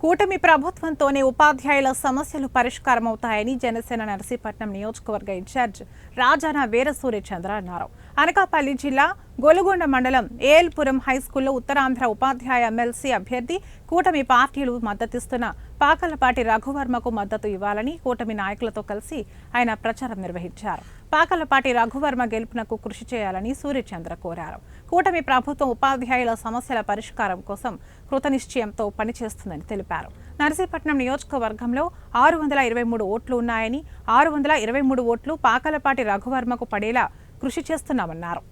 కూటమి ప్రభుత్వంతోనే ఉపాధ్యాయుల సమస్యలు పరిష్కారమవుతాయని జనసేన నర్సీపట్నం నియోజకవర్గ ఇన్ఛార్జ్ రాజాన వీరసూర్య చంద్ర అన్నారు. అనకాపల్లి జిల్లా గొలుగొండ మండలం ఏఎల్పురం హైస్కూల్లో ఉత్తరాంధ్ర ఉపాధ్యాయ ఎమ్మెల్సీ అభ్యర్థి కూటమి పార్టీలు మద్దతిస్తున్న పాకలపాటి రఘువర్మకు మద్దతు ఇవ్వాలని కూటమి నాయకులతో కలిసి ఆయన ప్రచారం నిర్వహించారు. పాకలపాటి రఘువర్మ గెలుపునకు కృషి చేయాలని సూర్యచంద్ర కోరారు. కూటమి ప్రభుత్వం ఉపాధ్యాయుల సమస్యల పరిష్కారం కోసం కృతనిశ్చయంతో పనిచేస్తుందని తెలిపారు. నర్సీపట్నం నియోజకవర్గంలో 623 ఓట్లు ఉన్నాయని 623 ఓట్లు పాకలపాటి రఘువర్మకు పడేలా కృషి చేస్తున్నామన్నారు.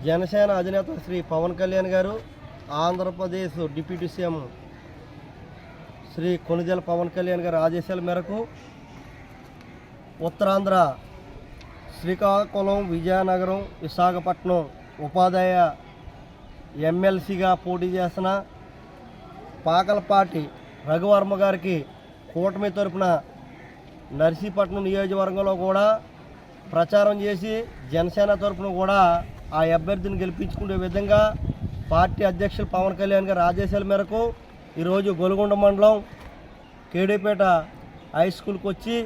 జనసేన అధినేత శ్రీ పవన్ కళ్యాణ్ గారు, ఆంధ్రప్రదేశ్ డిప్యూటీ సీఎం శ్రీ కొణిదెల పవన్ కళ్యాణ్ గారి ఆదేశాల మేరకు ఉత్తరాంధ్ర శ్రీకాకుళం, విజయనగరం, విశాఖపట్నం ఉపాధ్యాయ ఎమ్మెల్సీగా పోటీ చేసిన పాకలపాటి రఘువర్మ గారికి కూటమి తరపున నర్సీపట్నం నియోజకవర్గంలో కూడా ప్రచారం చేసి జనసేన తరపున కూడా ఆ అభ్యర్థిని గెలిపించుకునే విధంగా పార్టీ అధ్యక్షులు పవన్ కళ్యాణ్ గారి ఆదేశాల మేరకు ఈరోజు గొలుగొండ మండలం కేడీపేట హై స్కూల్కి వచ్చి,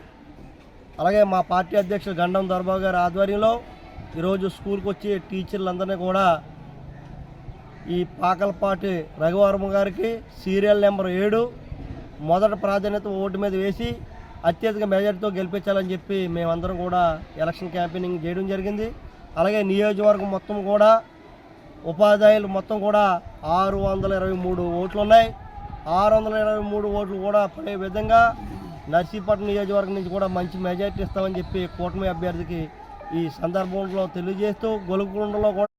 అలాగే మా పార్టీ అధ్యక్షులు గండం దొరబాబు గారి ఆధ్వర్యంలో ఈరోజు స్కూల్కి వచ్చి టీచర్లందరినీ కూడా ఈ పాకలపాటి రఘువర్మ గారికి సీరియల్ నెంబర్ 7 మొదటి ప్రాధాన్యత ఓటు మీద వేసి అత్యధిక మెజార్టీతో గెలిపించాలని చెప్పి మేమందరం కూడా ఎలక్షన్ క్యాంపెయినింగ్ చేయడం జరిగింది. అలాగే నియోజకవర్గం మొత్తం కూడా ఉపాధ్యాయులు మొత్తం కూడా 623 ఓట్లు ఉన్నాయి. 623 ఓట్లు కూడా పడే విధంగా నర్సీపట్నం నియోజకవర్గం నుంచి కూడా మంచి మెజార్టీ ఇస్తామని చెప్పి కూటమి అభ్యర్థికి ఈ సందర్భంలో తెలియజేస్తూ గొలుగొండలో కూడా